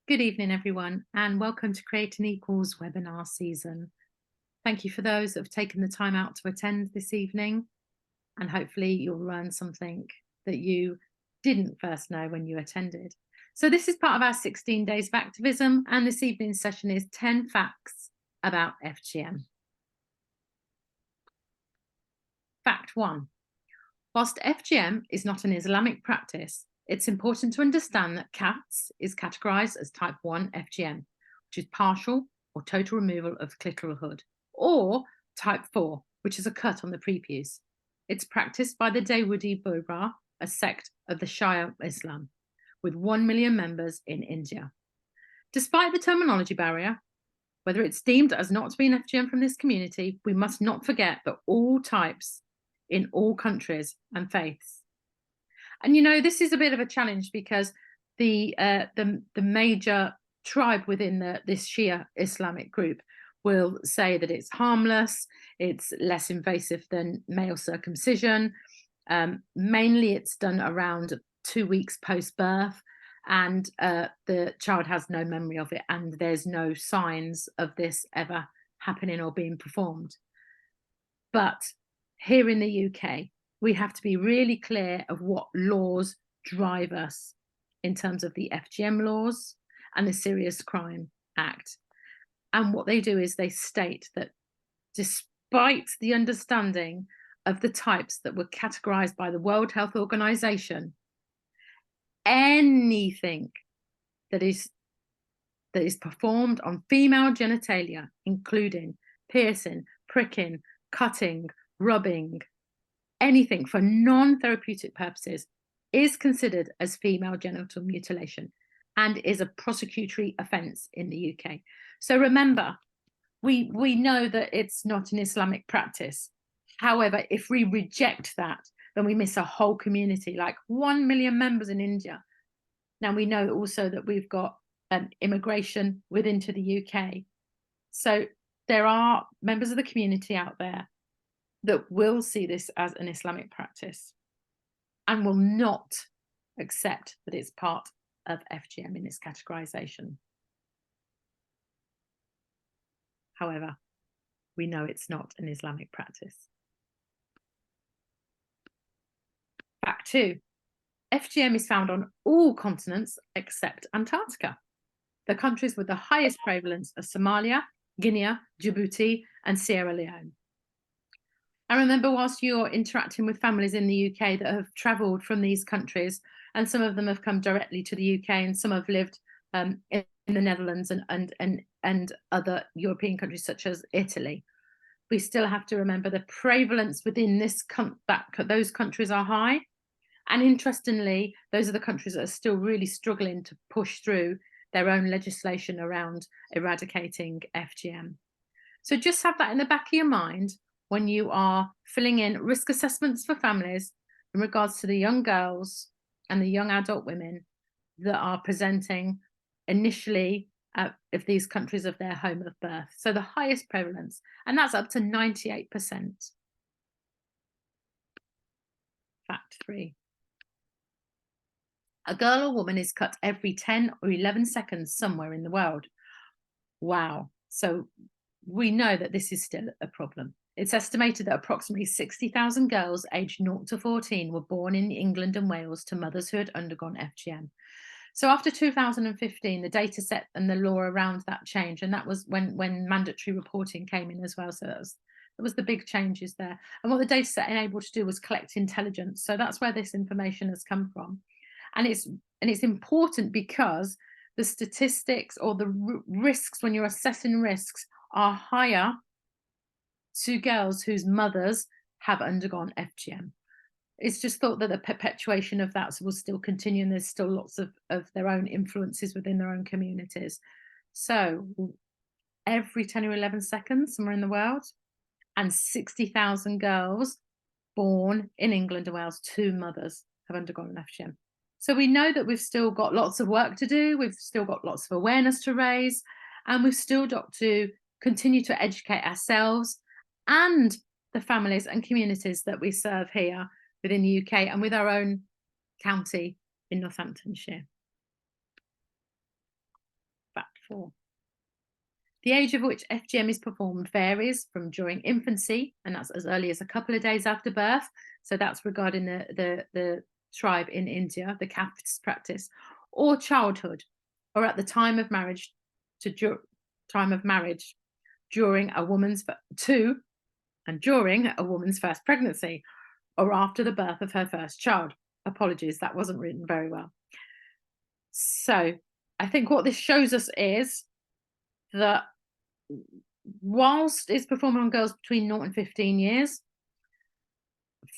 Good evening, everyone, and welcome to Create an Equals webinar season. Thank you for those that have taken the time out to attend this evening, and hopefully you'll learn something that you didn't first know when you attended. So this is part of our 16 days of activism, and this evening's session is 10 facts about FGM. Fact 1. Whilst FGM is not an Islamic practice, it's important to understand that CAFS is categorized as type 1 FGM, which is partial or total removal of clitoral hood, or type 4, which is a cut on the prepuce. It's practiced by the Dawoodi Bohra, a sect of the Shia Islam, with 1 million members in India. Despite the terminology barrier, whether it's deemed as not to be an FGM from this community, we must not forget that all types in all countries and faiths. And you know, this is a bit of a challenge because the major tribe within this Shia Islamic group will say that it's harmless, it's less invasive than male circumcision. Mainly it's done around 2 weeks post-birth, and the child has no memory of it, and there's no signs of this ever happening or being performed. But here in the UK, we have to be really clear of what laws drive us in terms of the FGM laws and the Serious Crime Act. And what they do is they state that despite the understanding of the types that were categorized by the World Health Organization, anything that is performed on female genitalia, including piercing, pricking, cutting, rubbing, anything for non-therapeutic purposes, is considered as female genital mutilation and is a prosecutory offence in the UK. So remember, we know that it's not an Islamic practice. However, if we reject that, then we miss a whole community, like 1 million members in India. Now, we know also that we've got immigration into the UK. So there are members of the community out there that will see this as an Islamic practice and will not accept that it's part of FGM in its categorization. However, we know it's not an Islamic practice. Fact 2. FGM is found on all continents except Antarctica. The countries with the highest prevalence are Somalia, Guinea, Djibouti, and Sierra Leone. I remember whilst you're interacting with families in the UK that have travelled from these countries, and some of them have come directly to the UK, and some have lived in the Netherlands and other European countries such as Italy. We still have to remember the prevalence within those countries are high. And interestingly, those are the countries that are still really struggling to push through their own legislation around eradicating FGM. So just have that in the back of your mind when you are filling in risk assessments for families in regards to the young girls and the young adult women that are presenting initially of these countries of their home of birth. So the highest prevalence, and that's up to 98%. Fact 3. A girl or woman is cut every 10 or 11 seconds somewhere in the world. Wow. So we know that this is still a problem. It's estimated that approximately 60,000 girls aged 0 to 14 were born in England and Wales to mothers who had undergone FGM. So after 2015, the data set and the law around that changed, and that was when mandatory reporting came in as well. So that was the big changes there. And what the data set enabled to do was collect intelligence. So that's where this information has come from. And it's important because the statistics or the risks when you're assessing risks are higher to girls whose mothers have undergone FGM. It's just thought that the perpetuation of that will still continue, and there's still lots of their own influences within their own communities. So every 10 or 11 seconds somewhere in the world, and 60,000 girls born in England and Wales to mothers have undergone an FGM. So we know that we've still got lots of work to do, we've still got lots of awareness to raise, and we've still got to continue to educate ourselves and the families and communities that we serve here within the UK and with our own county in Northamptonshire. 4. The age of which FGM is performed varies from during infancy, and that's as early as a couple of days after birth. So that's regarding the tribe in India, the caste practice, or childhood, or at the time of marriage during a woman's first pregnancy, or after the birth of her first child. Apologies, that wasn't written very well. So I think what this shows us is that whilst it's performed on girls between 0 and 15 years,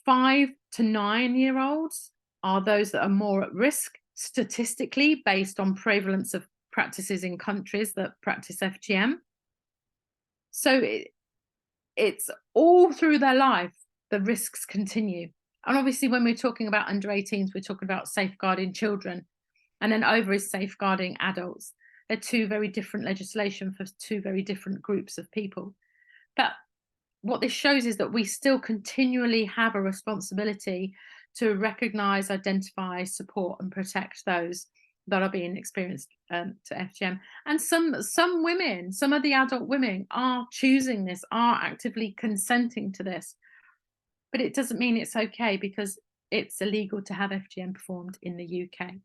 5 to 9-year-olds are those that are more at risk statistically based on prevalence of practices in countries that practice FGM. So it's all through their life, the risks continue. And obviously when we're talking about under 18s, we're talking about safeguarding children, and then over is safeguarding adults. They're two very different legislation for two very different groups of people. But what this shows is that we still continually have a responsibility to recognise, identify, support and protect those that are being experienced to FGM. And some women, some of the adult women are choosing this, are actively consenting to this. But it doesn't mean it's okay, because it's illegal to have FGM performed in the UK.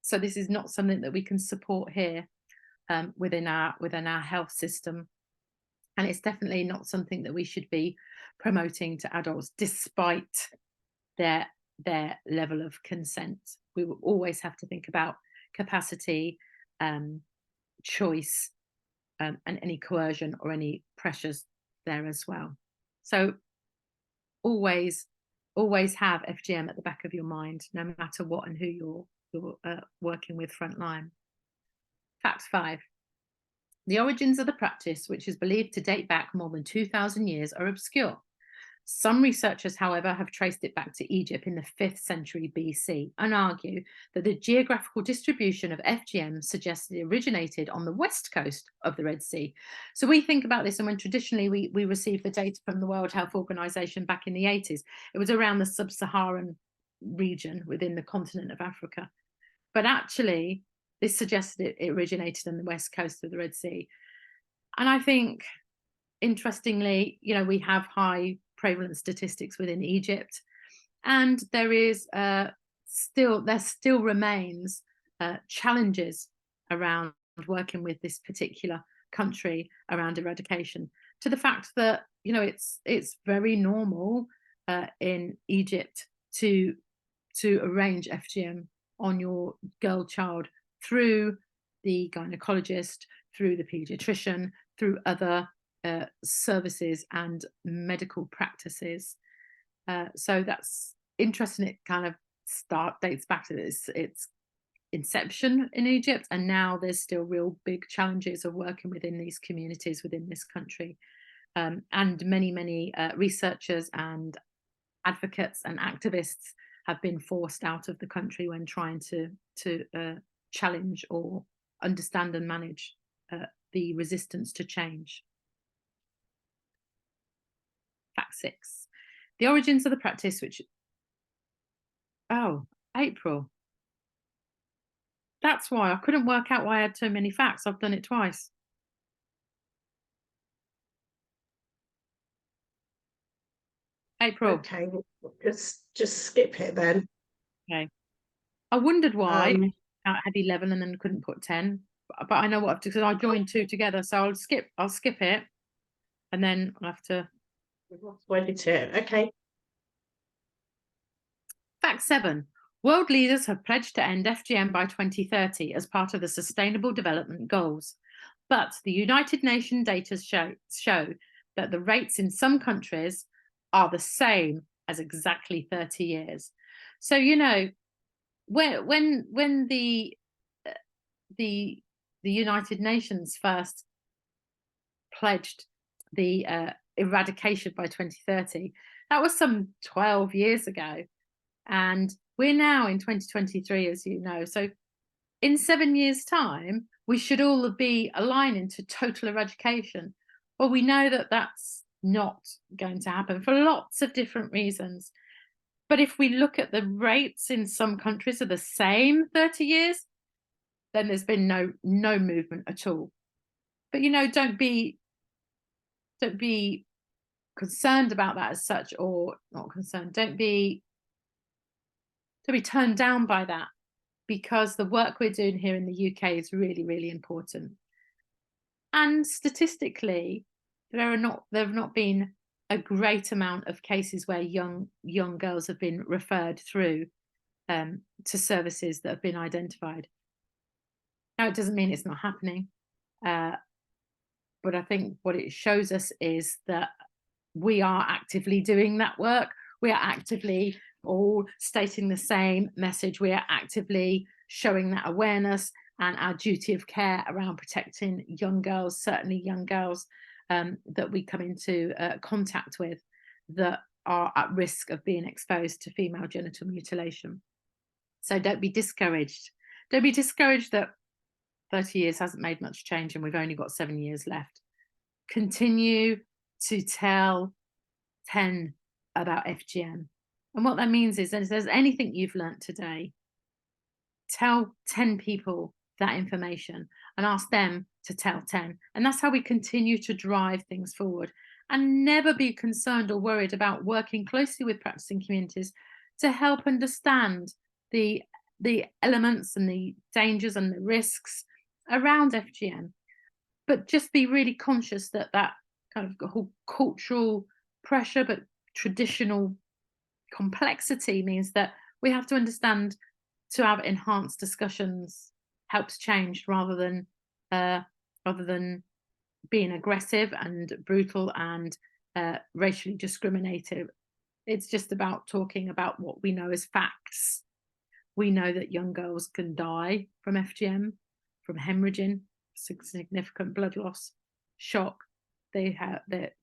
So this is not something that we can support here within our health system. And it's definitely not something that we should be promoting to adults, despite their level of consent. We will always have to think about capacity, choice, and any coercion or any pressures there as well. So always have FGM at the back of your mind, no matter what and who you're working with frontline. Fact 5. The origins of the practice, which is believed to date back more than 2,000 years, are obscure. Some researchers, however, have traced it back to Egypt in the 5th century BC and argue that the geographical distribution of FGM suggests it originated on the west coast of the Red Sea. So we think about this, and when traditionally we received the data from the World Health Organization back in the 80s, it was around the sub-Saharan region within the continent of Africa. But actually, this suggested it originated on the west coast of the Red Sea. And I think, interestingly, we have high prevalence statistics within Egypt, and there still remains challenges around working with this particular country around eradication, to the fact that it's very normal in Egypt to arrange FGM on your girl child through the gynecologist, through the pediatrician, through other services and medical practices. So that's interesting. It kind of dates back to its inception in Egypt, and now there's still real big challenges of working within these communities within this country. And many researchers and advocates and activists have been forced out of the country when trying to challenge or understand and manage the resistance to change. Fact 6. The origins of the practice, April. That's why I couldn't work out why I had so many facts. I've done it twice. April. Okay, just skip it then. Okay. I wondered why I had 11 and then couldn't put 10, but I know what I've done, because I joined 2 together. So I'll skip it, and then I'll have to. Okay. Fact 7. World leaders have pledged to end FGM by 2030 as part of the Sustainable Development Goals. But the United Nations data show that the rates in some countries are the same as exactly 30 years. So, when the United Nations first pledged the eradication by 2030, that was some 12 years ago. And we're now in 2023, as you know. So in 7 years' time, we should all be aligning to total eradication. Well, we know that that's not going to happen for lots of different reasons. But if we look at the rates in some countries are the same 30 years, then there's been no movement at all. But don't be concerned about that as such, or not concerned. Don't be turned down by that, because the work we're doing here in the UK is really, really important. And statistically, there have not been a great amount of cases where young girls have been referred through to services that have been identified. Now, it doesn't mean it's not happening, but I think what it shows us is that we are actively doing that work. We are actively all stating the same message. We are actively showing that awareness and our duty of care around protecting young girls, certainly young girls that we come into contact with that are at risk of being exposed to female genital mutilation. So don't be discouraged. Don't be discouraged that 30 years hasn't made much change and we've only got 7 years left. Continue to tell 10 about FGM. And what that means is that if there's anything you've learnt today, tell 10 people that information and ask them to tell 10. And that's how we continue to drive things forward. And never be concerned or worried about working closely with practicing communities to help understand the elements and the dangers and the risks around FGM. But just be really conscious that kind of whole cultural pressure, but traditional complexity means that we have to understand to have enhanced discussions helps change rather than being aggressive and brutal and racially discriminative. It's just about talking about what we know as facts. We know that young girls can die from FGM, from hemorrhaging, significant blood loss, shock. They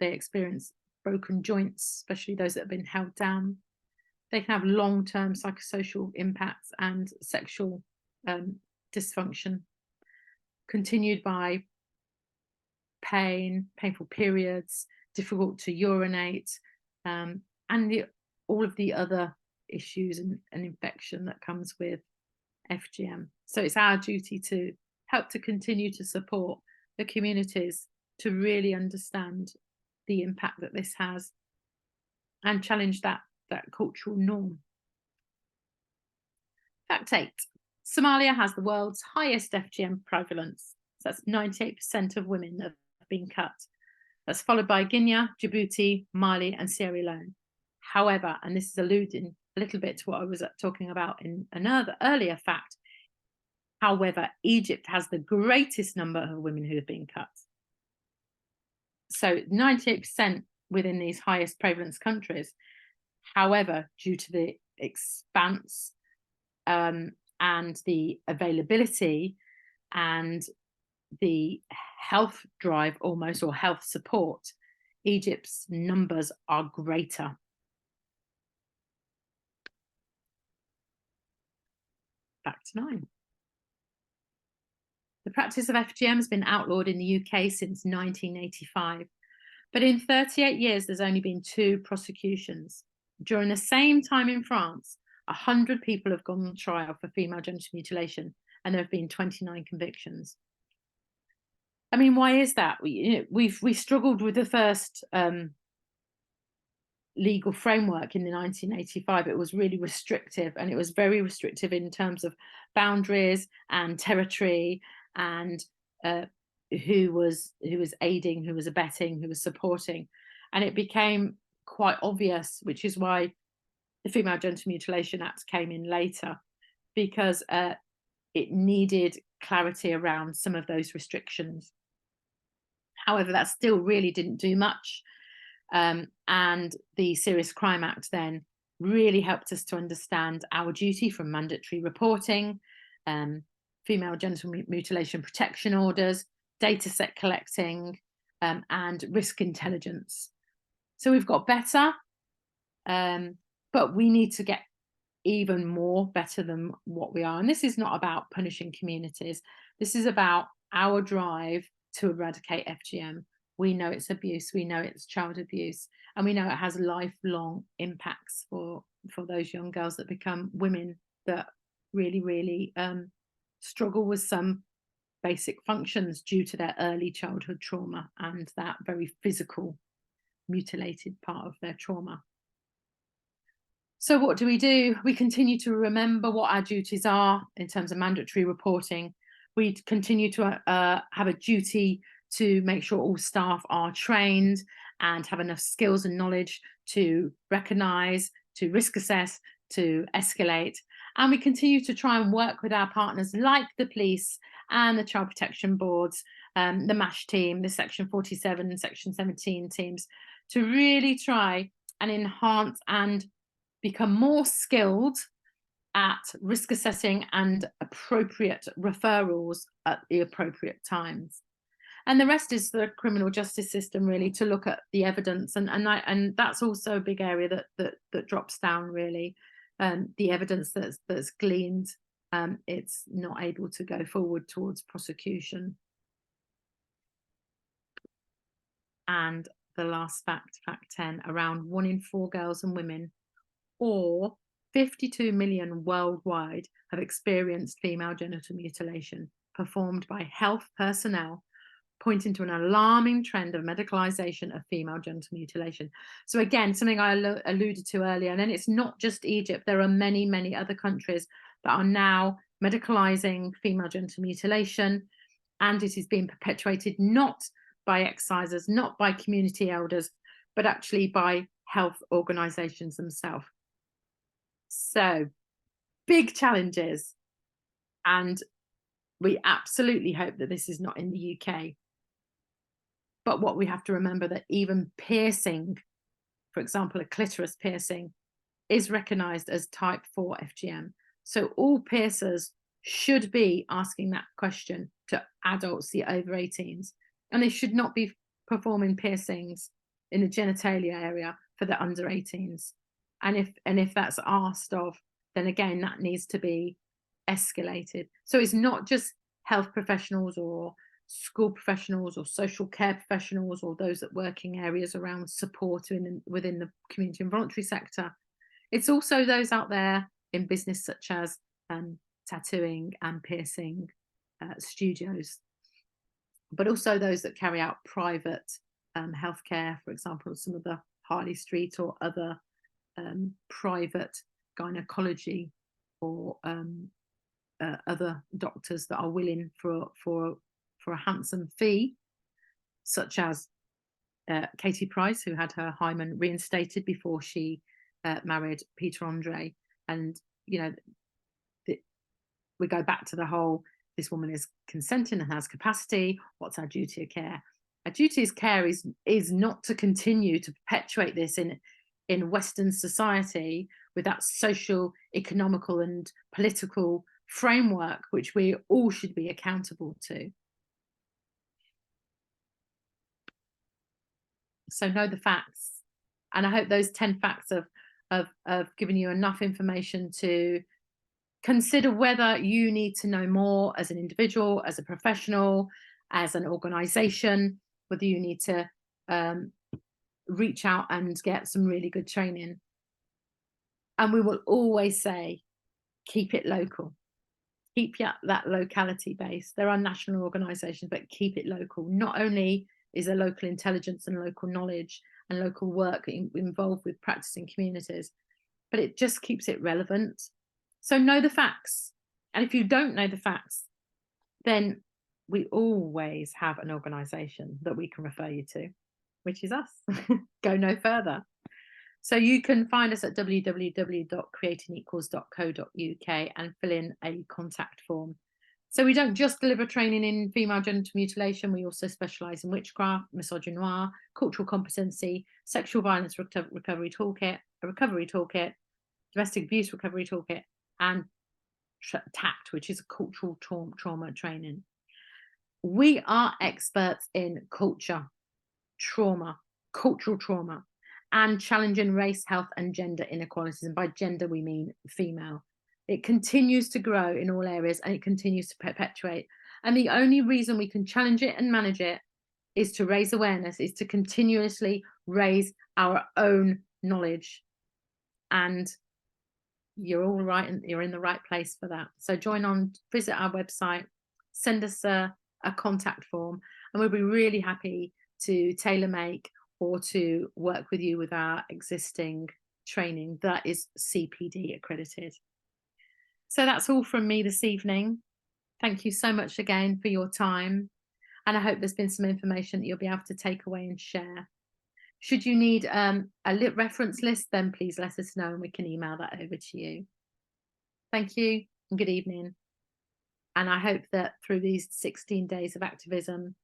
experience broken joints, especially those that have been held down. They can have long-term psychosocial impacts and sexual dysfunction, continued by painful periods, difficult to urinate, and all of the other issues and infection that comes with FGM. So it's our duty to help to continue to support the communities to really understand the impact that this has and challenge that cultural norm. Fact 8. Somalia has the world's highest FGM prevalence. So that's 98% of women that have been cut. That's followed by Guinea, Djibouti, Mali, and Sierra Leone. However, and this is alluding a little bit to what I was talking about in another earlier fact, however, Egypt has the greatest number of women who have been cut. So 98% within these highest prevalence countries. However, due to the expanse and the availability and the health drive almost, or health support, Egypt's numbers are greater. Fact 9. The practice of FGM has been outlawed in the UK since 1985, but in 38 years there's only been 2 prosecutions. During the same time in France, 100 people have gone on trial for female genital mutilation, and there have been 29 convictions. I mean, why is that? We struggled with the first legal framework in the 1985. It was really restrictive, and it was very restrictive in terms of boundaries and territory and who was aiding, who was abetting, who was supporting. And it became quite obvious, which is why the Female Genital Mutilation Act came in later, because it needed clarity around some of those restrictions. However, that still really didn't do much. And the Serious Crime Act then really helped us to understand our duty from mandatory reporting, female genital mutilation protection orders, data set collecting, and risk intelligence. So we've got better, but we need to get even more better than what we are. And this is not about punishing communities. This is about our drive to eradicate FGM. We know it's abuse, we know it's child abuse, and we know it has lifelong impacts for those young girls that become women that really, really struggle with some basic functions due to their early childhood trauma and that very physical, mutilated part of their trauma. So what do? We continue to remember what our duties are in terms of mandatory reporting. We continue to have a duty to make sure all staff are trained and have enough skills and knowledge to recognise, to risk assess, to escalate. And we continue to try and work with our partners like the police and the child protection boards, the MASH team, the Section 47 and Section 17 teams, to really try and enhance and become more skilled at risk assessing and appropriate referrals at the appropriate times. And the rest is the criminal justice system, really, to look at the evidence, and that's also a big area that drops down, really. The evidence that's gleaned, it's not able to go forward towards prosecution. And the last fact, fact 10, around 1 in 4 girls and women, or 52 million worldwide, have experienced female genital mutilation performed by health personnel, pointing to an alarming trend of medicalisation of female genital mutilation. So again, something I alluded to earlier, and then it's not just Egypt. There are many, many other countries that are now medicalising female genital mutilation, and it is being perpetuated not by excisers, not by community elders, but actually by health organisations themselves. So big challenges, and we absolutely hope that this is not in the UK. But what we have to remember, that even piercing, for example, a clitoris piercing, is recognised as type 4 FGM. So all piercers should be asking that question to adults, the over 18s, and they should not be performing piercings in the genitalia area for the under 18s. And if that's asked of, then again, that needs to be escalated. So it's not just health professionals or school professionals or social care professionals or those that work in areas around support within the community and voluntary sector. It's also those out there in business, such as tattooing and piercing studios, but also those that carry out private healthcare, for example, some of the Harley Street or other private gynecology, or other doctors that are willing for a handsome fee, such as Katie Price, who had her hymen reinstated before she married Peter Andre. And you know, we go back to the whole, this woman is consenting and has capacity, what's our duty of care? Our duty of care is not to continue to perpetuate this in Western society with that social, economical and political framework which we all should be accountable to. So know the facts, and I hope those 10 facts have given you enough information to consider whether you need to know more as an individual, as a professional, as an organisation, whether you need to reach out and get some really good training. And we will always say, keep it local. Keep that locality based. There are national organisations, but keep it local. Not only is there local intelligence and local knowledge and local work involved with practicing communities, but it just keeps it relevant. So know the facts. And if you don't know the facts, then we always have an organisation that we can refer you to, which is us. Go no further. So you can find us at www.creatingequals.co.uk and fill in a contact form. So we don't just deliver training in female genital mutilation, we also specialise in witchcraft, misogynoir, cultural competency, sexual violence recovery toolkit, a recovery toolkit, domestic abuse recovery toolkit, and TACT, which is a cultural trauma training. We are experts in culture, trauma, cultural trauma, and challenging race, health and gender inequalities. And by gender, we mean female. It continues to grow in all areas, and it continues to perpetuate. And the only reason we can challenge it and manage it is to raise awareness, is to continuously raise our own knowledge. And you're all right and you're in the right place for that. So join on, visit our website, send us a contact form, and we'll be really happy to tailor make or to work with you with our existing training that is CPD accredited. So that's all from me this evening. Thank you so much again for your time. And I hope there's been some information that you'll be able to take away and share. Should you need a reference list, then please let us know and we can email that over to you. Thank you and good evening. And I hope that through these 16 days of activism,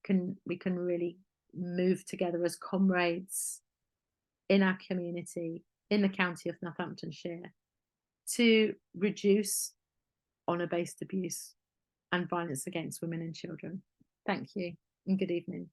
we can really move together as comrades in our community, in the county of Northamptonshire, to reduce honour-based abuse and violence against women and children. Thank you and good evening.